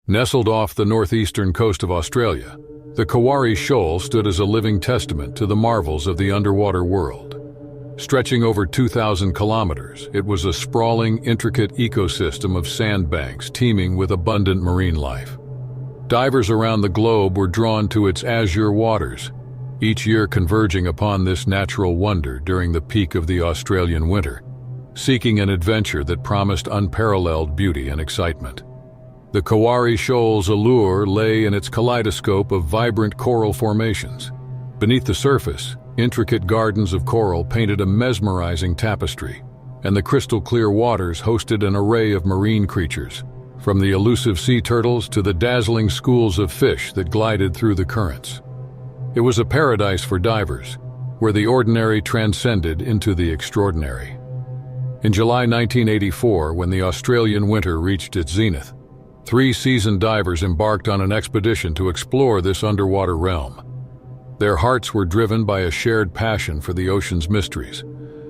Nestled off the northeastern coast of Australia, the Kawari Shoal stood as a living testament to the marvels of the underwater world. Stretching over 2,000 kilometers, it was a sprawling, intricate ecosystem of sandbanks teeming with abundant marine life. Divers around the globe were drawn to its azure waters, each year converging upon this natural wonder during the peak of the Australian winter, seeking an adventure that promised unparalleled beauty and excitement. The Kawari Shoal's allure lay in its kaleidoscope of vibrant coral formations. Beneath the surface, intricate gardens of coral painted a mesmerizing tapestry, and the crystal-clear waters hosted an array of marine creatures, from the elusive sea turtles to the dazzling schools of fish that glided through the currents. It was a paradise for divers, where the ordinary transcended into the extraordinary. In July 1984, when the Australian winter reached its zenith, 3 seasoned divers embarked on an expedition to explore this underwater realm. Their hearts were driven by a shared passion for the ocean's mysteries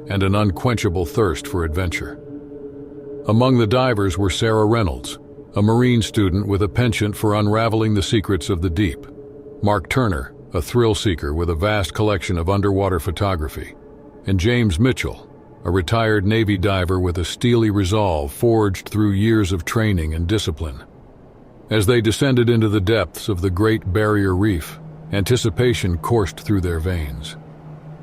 and an unquenchable thirst for adventure. Among the divers were Sarah Reynolds, a marine student with a penchant for unraveling the secrets of the deep; Mark Turner, a thrill-seeker with a vast collection of underwater photography; and James Mitchell, a retired Navy diver with a steely resolve forged through years of training and discipline. As they descended into the depths of the Great Barrier Reef, anticipation coursed through their veins.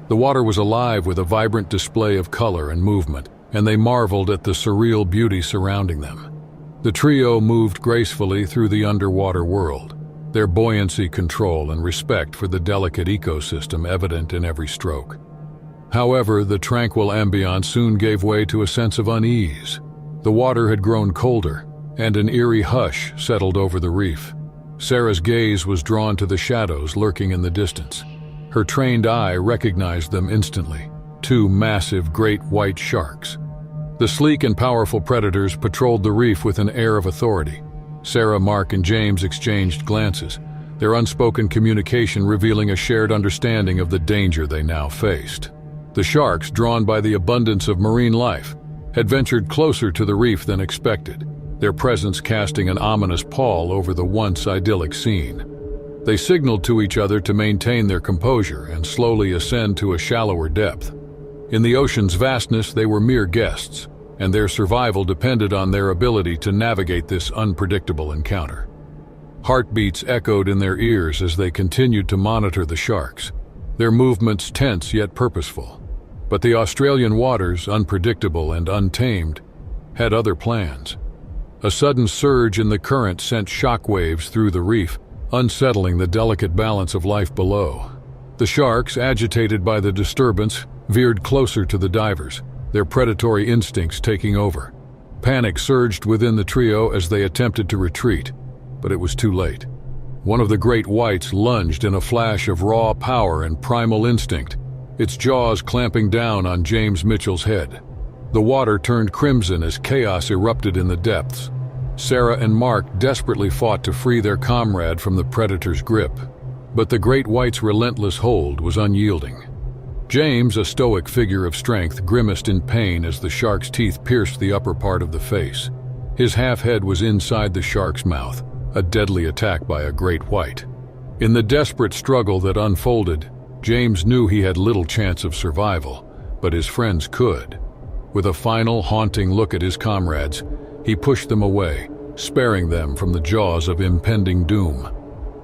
The water was alive with a vibrant display of color and movement, and they marveled at the surreal beauty surrounding them. The trio moved gracefully through the underwater world, their buoyancy, control, and respect for the delicate ecosystem evident in every stroke. However, the tranquil ambiance soon gave way to a sense of unease. The water had grown colder, and an eerie hush settled over the reef. Sarah's gaze was drawn to the shadows lurking in the distance. Her trained eye recognized them instantly: 2 massive great white sharks. The sleek and powerful predators patrolled the reef with an air of authority. Sarah, Mark, and James exchanged glances, their unspoken communication revealing a shared understanding of the danger they now faced. The sharks, drawn by the abundance of marine life, had ventured closer to the reef than expected, their presence casting an ominous pall over the once idyllic scene. They signaled to each other to maintain their composure and slowly ascend to a shallower depth. In the ocean's vastness, they were mere guests, and their survival depended on their ability to navigate this unpredictable encounter. Heartbeats echoed in their ears as they continued to monitor the sharks, their movements tense yet purposeful. But the Australian waters, unpredictable and untamed, had other plans. A sudden surge in the current sent shockwaves through the reef, unsettling the delicate balance of life below. The sharks, agitated by the disturbance, veered closer to the divers, their predatory instincts taking over. Panic surged within the trio as they attempted to retreat, but it was too late. One of the great whites lunged in a flash of raw power and primal instinct, its jaws clamping down on James Mitchell's head. The water turned crimson as chaos erupted in the depths. Sarah and Mark desperately fought to free their comrade from the predator's grip, but the great white's relentless hold was unyielding. James, a stoic figure of strength, grimaced in pain as the shark's teeth pierced the upper part of the face. His half-head was inside the shark's mouth, a deadly attack by a great white. In the desperate struggle that unfolded, James knew he had little chance of survival, but his friends could. With a final, haunting look at his comrades, he pushed them away, sparing them from the jaws of impending doom.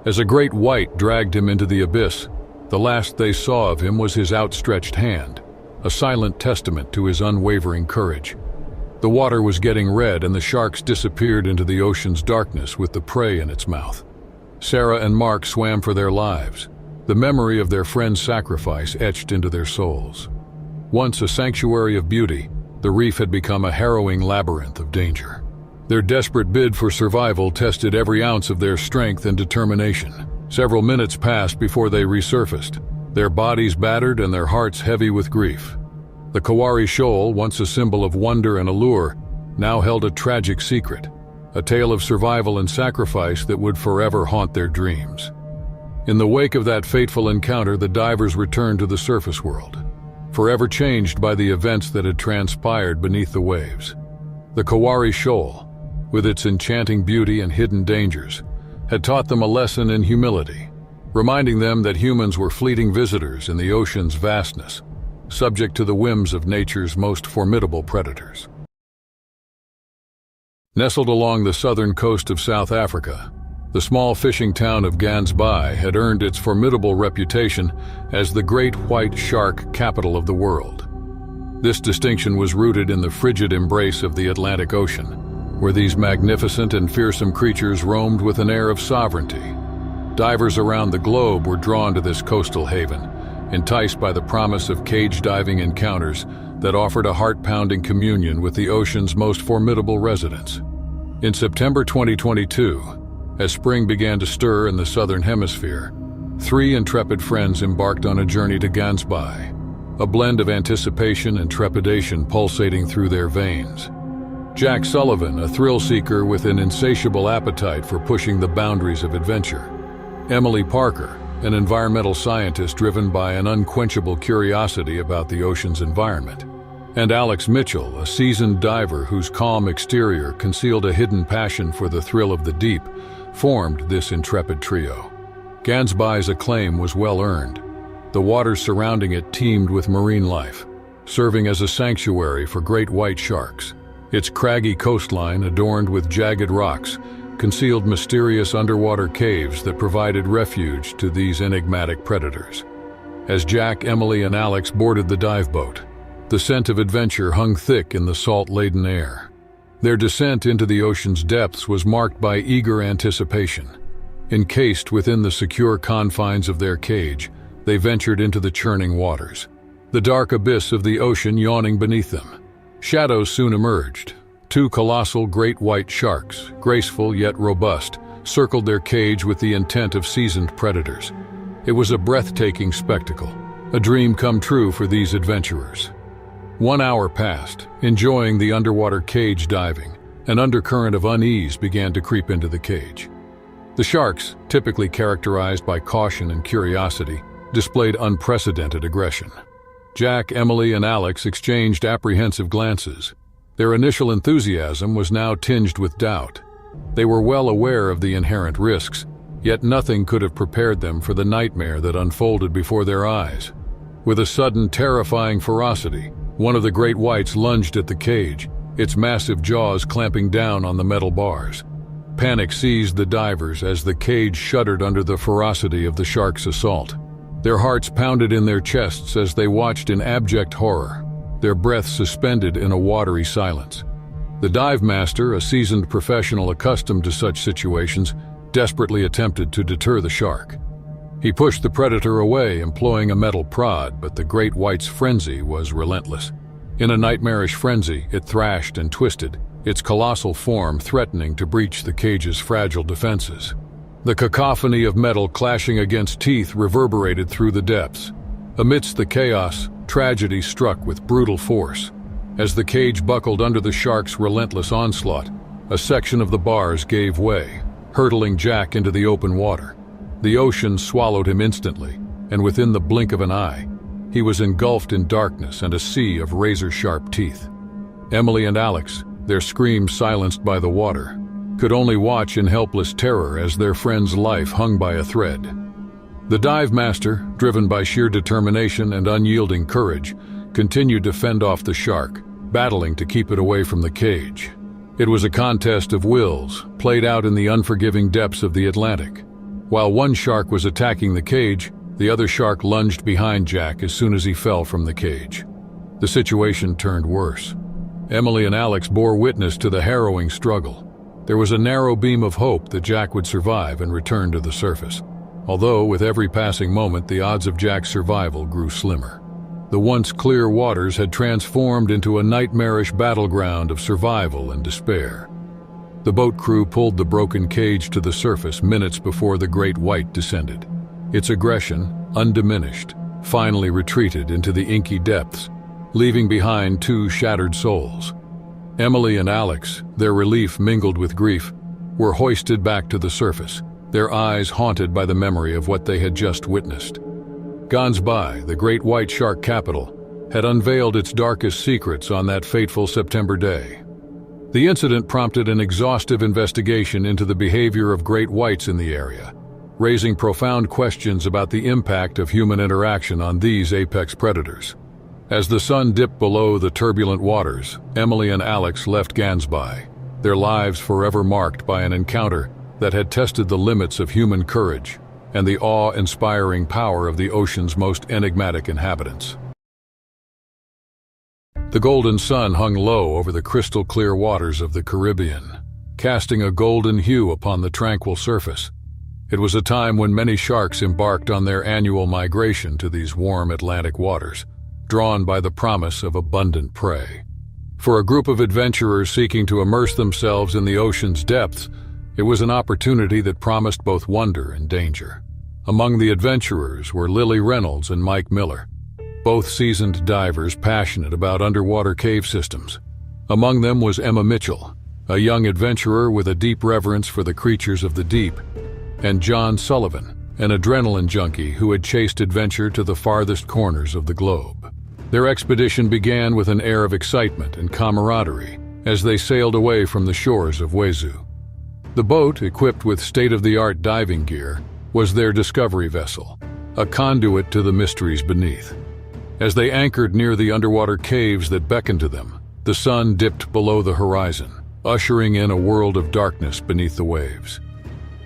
As a great white dragged him into the abyss, the last they saw of him was his outstretched hand, a silent testament to his unwavering courage. The water was getting red, and the sharks disappeared into the ocean's darkness with the prey in its mouth. Sarah and Mark swam for their lives, the memory of their friend's sacrifice etched into their souls. Once a sanctuary of beauty, the reef had become a harrowing labyrinth of danger. Their desperate bid for survival tested every ounce of their strength and determination. Several minutes passed before they resurfaced, their bodies battered and their hearts heavy with grief. The Kawari Shoal, once a symbol of wonder and allure, now held a tragic secret, a tale of survival and sacrifice that would forever haunt their dreams. In the wake of that fateful encounter, the divers returned to the surface world, forever changed by the events that had transpired beneath the waves. The Kawari Shoal, with its enchanting beauty and hidden dangers, had taught them a lesson in humility, reminding them that humans were fleeting visitors in the ocean's vastness, subject to the whims of nature's most formidable predators. Nestled along the southern coast of South Africa, the small fishing town of Gansbaai had earned its formidable reputation as the great white shark capital of the world. This distinction was rooted in the frigid embrace of the Atlantic Ocean, where these magnificent and fearsome creatures roamed with an air of sovereignty. Divers around the globe were drawn to this coastal haven, enticed by the promise of cage diving encounters that offered a heart-pounding communion with the ocean's most formidable residents. In September 2022, as spring began to stir in the southern hemisphere, 3 intrepid friends embarked on a journey to Gansbaai, a blend of anticipation and trepidation pulsating through their veins. Jack Sullivan, a thrill-seeker with an insatiable appetite for pushing the boundaries of adventure. Emily Parker, an environmental scientist driven by an unquenchable curiosity about the ocean's environment. And Alex Mitchell, a seasoned diver whose calm exterior concealed a hidden passion for the thrill of the deep, formed this intrepid trio. Gansbaai's acclaim was well-earned. The waters surrounding it teemed with marine life, serving as a sanctuary for great white sharks. Its craggy coastline, adorned with jagged rocks, concealed mysterious underwater caves that provided refuge to these enigmatic predators. As Jack, Emily, and Alex boarded the dive boat, the scent of adventure hung thick in the salt-laden air. Their descent into the ocean's depths was marked by eager anticipation. Encased within the secure confines of their cage, they ventured into the churning waters, the dark abyss of the ocean yawning beneath them. Shadows soon emerged. 2 colossal great white sharks, graceful yet robust, circled their cage with the intent of seasoned predators. It was a breathtaking spectacle, a dream come true for these adventurers. 1 hour passed, enjoying the underwater cage diving. An undercurrent of unease began to creep into the cage. The sharks, typically characterized by caution and curiosity, displayed unprecedented aggression. Jack, Emily, and Alex exchanged apprehensive glances. Their initial enthusiasm was now tinged with doubt. They were well aware of the inherent risks, yet nothing could have prepared them for the nightmare that unfolded before their eyes. With a sudden, terrifying ferocity, one of the great whites lunged at the cage, its massive jaws clamping down on the metal bars. Panic seized the divers as the cage shuddered under the ferocity of the shark's assault. Their hearts pounded in their chests as they watched in abject horror, their breaths suspended in a watery silence. The dive master, a seasoned professional accustomed to such situations, desperately attempted to deter the shark. He pushed the predator away, employing a metal prod, but the great white's frenzy was relentless. In a nightmarish frenzy, it thrashed and twisted, its colossal form threatening to breach the cage's fragile defenses. The cacophony of metal clashing against teeth reverberated through the depths. Amidst the chaos, tragedy struck with brutal force. As the cage buckled under the shark's relentless onslaught, a section of the bars gave way, hurtling Jack into the open water. The ocean swallowed him instantly, and within the blink of an eye, he was engulfed in darkness and a sea of razor-sharp teeth. Emily and Alex, their screams silenced by the water, could only watch in helpless terror as their friend's life hung by a thread. The dive master, driven by sheer determination and unyielding courage, continued to fend off the shark, battling to keep it away from the cage. It was a contest of wills, played out in the unforgiving depths of the Atlantic. While one shark was attacking the cage, the other shark lunged behind Jack as soon as he fell from the cage. The situation turned worse. Emily and Alex bore witness to the harrowing struggle. There was a narrow beam of hope that Jack would survive and return to the surface. Although, with every passing moment, the odds of Jack's survival grew slimmer. The once clear waters had transformed into a nightmarish battleground of survival and despair. The boat crew pulled the broken cage to the surface minutes before the great white descended. Its aggression, undiminished, finally retreated into the inky depths, leaving behind 2 shattered souls. Emily and Alex, their relief mingled with grief, were hoisted back to the surface, their eyes haunted by the memory of what they had just witnessed. Gansbaai, the great white shark capital, had unveiled its darkest secrets on that fateful September day. The incident prompted an exhaustive investigation into the behavior of great whites in the area, raising profound questions about the impact of human interaction on these apex predators. As the sun dipped below the turbulent waters, Emily and Alex left Gansbaai, their lives forever marked by an encounter that had tested the limits of human courage and the awe-inspiring power of the ocean's most enigmatic inhabitants. The golden sun hung low over the crystal-clear waters of the Caribbean, casting a golden hue upon the tranquil surface. It was a time when many sharks embarked on their annual migration to these warm Atlantic waters, drawn by the promise of abundant prey. For a group of adventurers seeking to immerse themselves in the ocean's depths, it was an opportunity that promised both wonder and danger. Among the adventurers were Lily Reynolds and Mike Miller, both seasoned divers passionate about underwater cave systems. Among them was Emma Mitchell, a young adventurer with a deep reverence for the creatures of the deep, and John Sullivan, an adrenaline junkie who had chased adventure to the farthest corners of the globe. Their expedition began with an air of excitement and camaraderie as they sailed away from the shores of Wezu. The boat, equipped with state-of-the-art diving gear, was their discovery vessel, a conduit to the mysteries beneath. As they anchored near the underwater caves that beckoned to them, the sun dipped below the horizon, ushering in a world of darkness beneath the waves.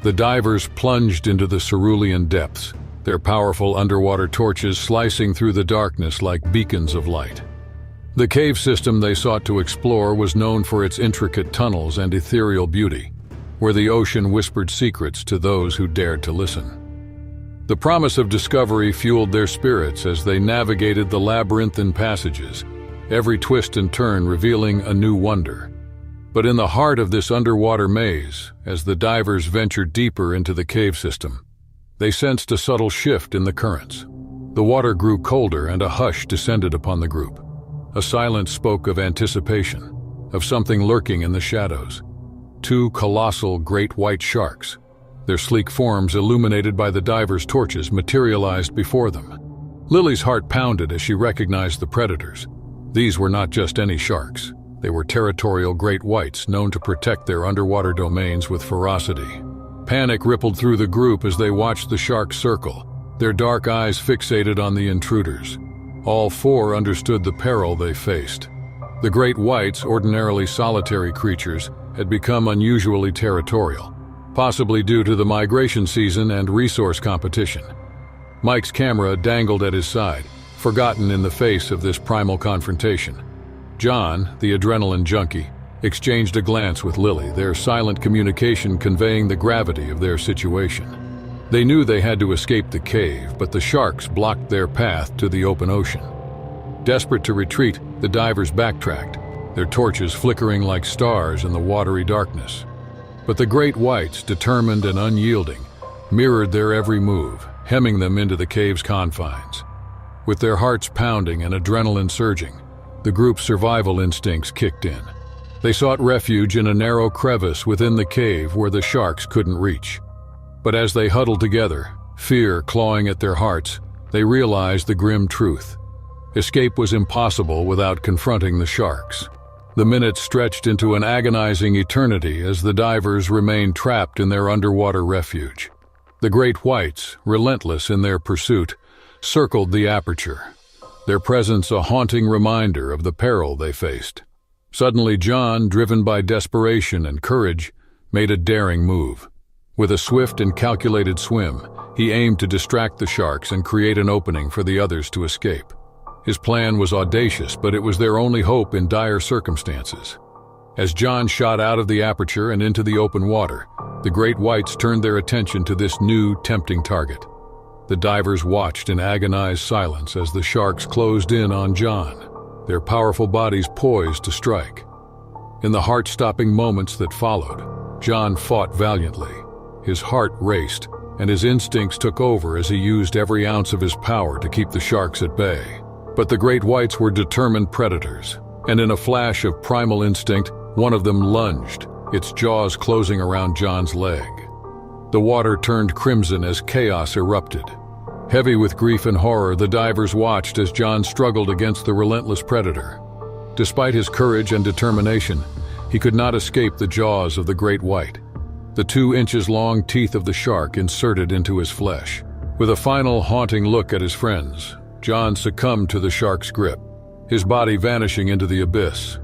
The divers plunged into the cerulean depths, their powerful underwater torches slicing through the darkness like beacons of light. The cave system they sought to explore was known for its intricate tunnels and ethereal beauty, where the ocean whispered secrets to those who dared to listen. The promise of discovery fueled their spirits as they navigated the labyrinthine passages, every twist and turn revealing a new wonder. But in the heart of this underwater maze, as the divers ventured deeper into the cave system, they sensed a subtle shift in the currents. The water grew colder and a hush descended upon the group. A silence spoke of anticipation, of something lurking in the shadows. Two colossal great white sharks, their sleek forms illuminated by the divers' torches, materialized before them. Lily's heart pounded as she recognized the predators. These were not just any sharks. They were territorial great whites known to protect their underwater domains with ferocity. Panic rippled through the group as they watched the sharks circle, their dark eyes fixated on the intruders. All four understood the peril they faced. The great whites, ordinarily solitary creatures, had become unusually territorial, possibly due to the migration season and resource competition. Mike's camera dangled at his side, forgotten in the face of this primal confrontation. John, the adrenaline junkie, exchanged a glance with Lily, their silent communication conveying the gravity of their situation. They knew they had to escape the cave, but the sharks blocked their path to the open ocean. Desperate to retreat, the divers backtracked, their torches flickering like stars in the watery darkness. But the great whites, determined and unyielding, mirrored their every move, hemming them into the cave's confines. With their hearts pounding and adrenaline surging, the group's survival instincts kicked in. They sought refuge in a narrow crevice within the cave where the sharks couldn't reach. But as they huddled together, fear clawing at their hearts, they realized the grim truth. Escape was impossible without confronting the sharks. The minutes stretched into an agonizing eternity as the divers remained trapped in their underwater refuge. The great whites, relentless in their pursuit, circled the aperture, their presence a haunting reminder of the peril they faced. Suddenly, John, driven by desperation and courage, made a daring move. With a swift and calculated swim, he aimed to distract the sharks and create an opening for the others to escape. His plan was audacious, but it was their only hope in dire circumstances. As John shot out of the aperture and into the open water, the great whites turned their attention to this new, tempting target. The divers watched in agonized silence as the sharks closed in on John, their powerful bodies poised to strike. In the heart-stopping moments that followed, John fought valiantly. His heart raced, and his instincts took over as he used every ounce of his power to keep the sharks at bay. But the great whites were determined predators, and in a flash of primal instinct, one of them lunged, its jaws closing around John's leg. The water turned crimson as chaos erupted. Heavy with grief and horror, the divers watched as John struggled against the relentless predator. Despite his courage and determination, He could not escape the jaws of the great white, the 2-inch-long teeth of the shark inserted into his flesh. With a final haunting look at his friends, John succumbed to the shark's grip, his body vanishing into the abyss.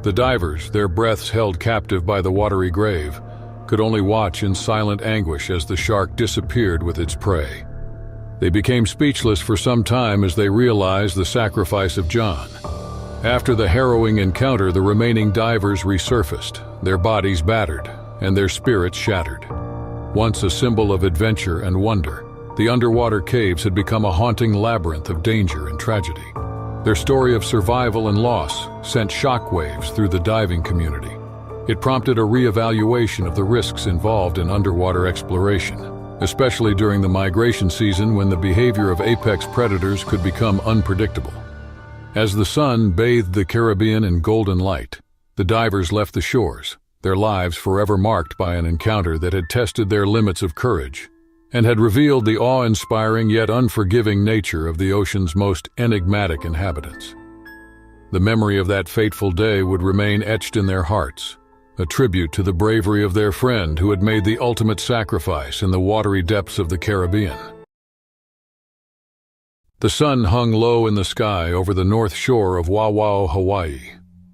The divers, their breaths held captive by the watery grave, could only watch in silent anguish as the shark disappeared with its prey. They became speechless for some time as they realized the sacrifice of John. After the harrowing encounter, the remaining divers resurfaced, their bodies battered, and their spirits shattered. Once a symbol of adventure and wonder, the underwater caves had become a haunting labyrinth of danger and tragedy. Their story of survival and loss sent shockwaves through the diving community. It prompted a reevaluation of the risks involved in underwater exploration, especially during the migration season when the behavior of apex predators could become unpredictable. As the sun bathed the Caribbean in golden light, the divers left the shores, their lives forever marked by an encounter that had tested their limits of courage and had revealed the awe-inspiring yet unforgiving nature of the ocean's most enigmatic inhabitants. The memory of that fateful day would remain etched in their hearts, a tribute to the bravery of their friend who had made the ultimate sacrifice in the watery depths of the Caribbean. The sun hung low in the sky over the north shore of Waihau, Hawaii,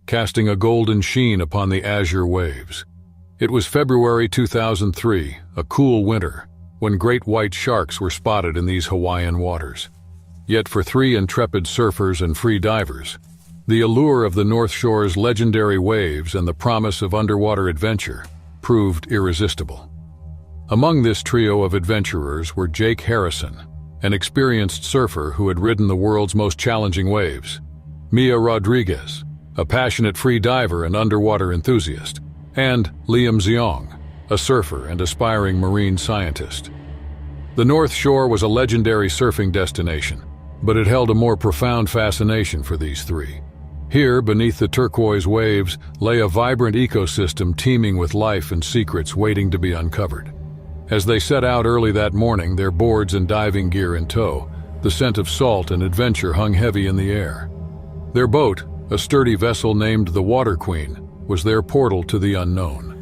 casting a golden sheen upon the azure waves. It was February 2003, a cool winter, when great white sharks were spotted in these Hawaiian waters. Yet for 3 intrepid surfers and free divers, the allure of the North Shore's legendary waves and the promise of underwater adventure proved irresistible. Among this trio of adventurers were Jake Harrison, an experienced surfer who had ridden the world's most challenging waves, Mia Rodriguez, a passionate free diver and underwater enthusiast, and Liam Zeong, a surfer and aspiring marine scientist. The North Shore was a legendary surfing destination, but it held a more profound fascination for these three. Here, beneath the turquoise waves, lay a vibrant ecosystem teeming with life and secrets waiting to be uncovered. As they set out early that morning, their boards and diving gear in tow, the scent of salt and adventure hung heavy in the air. Their boat, a sturdy vessel named the Water Queen, was their portal to the unknown.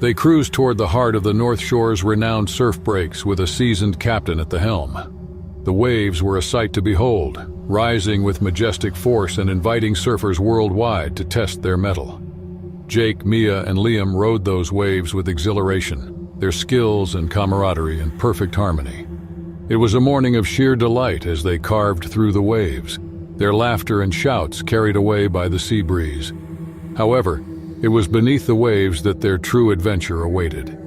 They cruised toward the heart of the North Shore's renowned surf breaks with a seasoned captain at the helm. The waves were a sight to behold, rising with majestic force and inviting surfers worldwide to test their mettle. Jake, Mia, and Liam rode those waves with exhilaration, their skills and camaraderie in perfect harmony. It was a morning of sheer delight as they carved through the waves, their laughter and shouts carried away by the sea breeze. However, it was beneath the waves that their true adventure awaited.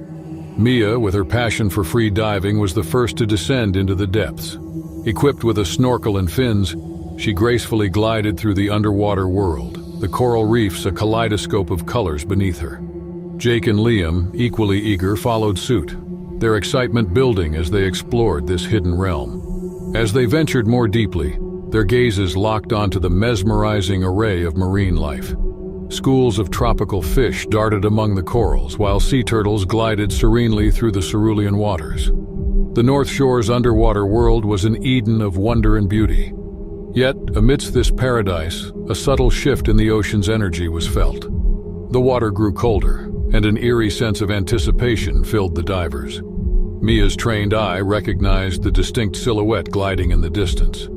Mia, with her passion for free diving, was the first to descend into the depths. Equipped with a snorkel and fins, she gracefully glided through the underwater world, the coral reefs a kaleidoscope of colors beneath her. Jake and Liam, equally eager, followed suit, their excitement building as they explored this hidden realm. As they ventured more deeply, their gazes locked onto the mesmerizing array of marine life. Schools of tropical fish darted among the corals, while sea turtles glided serenely through the cerulean waters. The North Shore's underwater world was an Eden of wonder and beauty. Yet, amidst this paradise, a subtle shift in the ocean's energy was felt. The water grew colder, and an eerie sense of anticipation filled the divers. Mia's trained eye recognized the distinct silhouette gliding in the distance.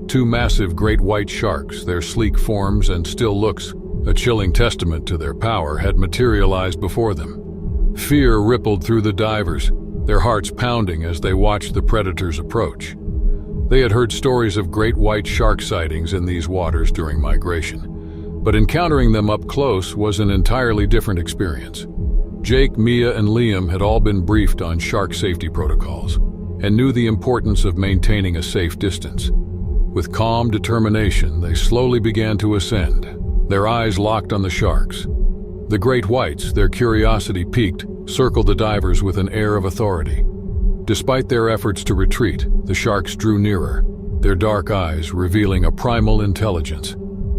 2 massive great white sharks, their sleek forms and still looks, a chilling testament to their power, had materialized before them. Fear rippled through the divers, their hearts pounding as they watched the predators approach. They had heard stories of great white shark sightings in these waters during migration, but encountering them up close was an entirely different experience. Jake, Mia, and Liam had all been briefed on shark safety protocols and knew the importance of maintaining a safe distance. With calm determination, they slowly began to ascend, their eyes locked on the sharks. The great whites, their curiosity piqued, circled the divers with an air of authority. Despite their efforts to retreat, the sharks drew nearer, their dark eyes revealing a primal intelligence.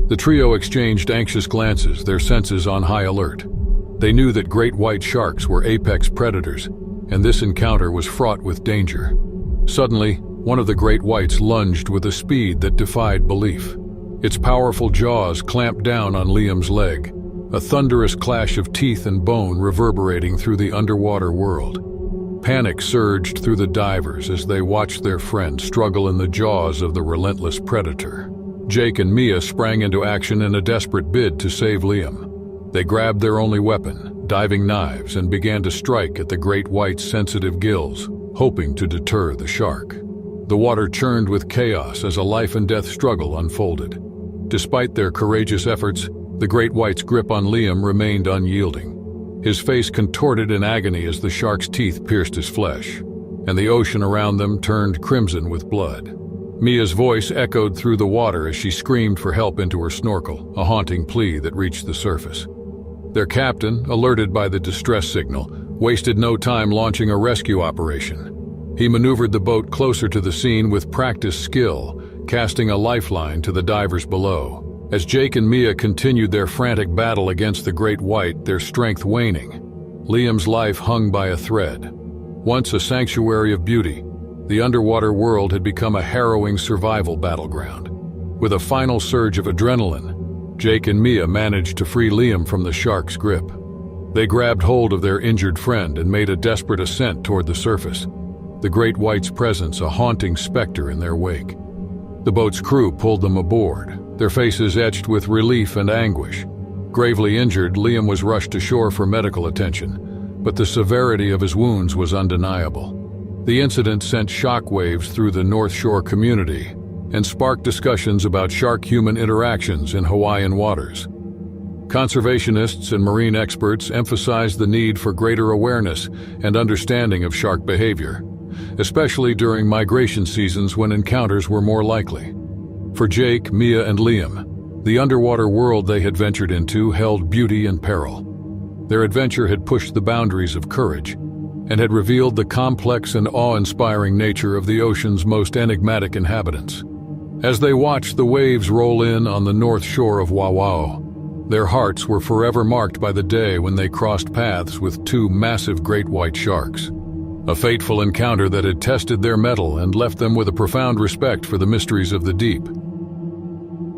The trio exchanged anxious glances, their senses on high alert. They knew that great white sharks were apex predators, and this encounter was fraught with danger. Suddenly, one of the great whites lunged with a speed that defied belief. Its powerful jaws clamped down on Liam's leg, a thunderous clash of teeth and bone reverberating through the underwater world. Panic surged through the divers as they watched their friend struggle in the jaws of the relentless predator. Jake and Mia sprang into action in a desperate bid to save Liam. They grabbed their only weapon, diving knives, and began to strike at the great white's sensitive gills, hoping to deter the shark. The water churned with chaos as a life-and-death struggle unfolded. Despite their courageous efforts, the great white's grip on Liam remained unyielding. His face contorted in agony as the shark's teeth pierced his flesh, and the ocean around them turned crimson with blood. Mia's voice echoed through the water as she screamed for help into her snorkel, a haunting plea that reached the surface. Their captain, alerted by the distress signal, wasted no time launching a rescue operation. He maneuvered the boat closer to the scene with practiced skill, casting a lifeline to the divers below. As Jake and Mia continued their frantic battle against the great white, their strength waning, Liam's life hung by a thread. Once a sanctuary of beauty, the underwater world had become a harrowing survival battleground. With a final surge of adrenaline, Jake and Mia managed to free Liam from the shark's grip. They grabbed hold of their injured friend and made a desperate ascent toward the surface, the great white's presence a haunting specter in their wake. The boat's crew pulled them aboard, their faces etched with relief and anguish. Gravely injured, Liam was rushed to shore for medical attention, but the severity of his wounds was undeniable. The incident sent shockwaves through the North Shore community and sparked discussions about shark-human interactions in Hawaiian waters. Conservationists and marine experts emphasized the need for greater awareness and understanding of shark behavior, especially during migration seasons when encounters were more likely. For Jake, Mia, and Liam, the underwater world they had ventured into held beauty and peril. Their adventure had pushed the boundaries of courage and had revealed the complex and awe-inspiring nature of the ocean's most enigmatic inhabitants. As they watched the waves roll in on the north shore of Wauwau, their hearts were forever marked by the day when they crossed paths with two massive great white sharks. A fateful encounter that had tested their mettle and left them with a profound respect for the mysteries of the deep.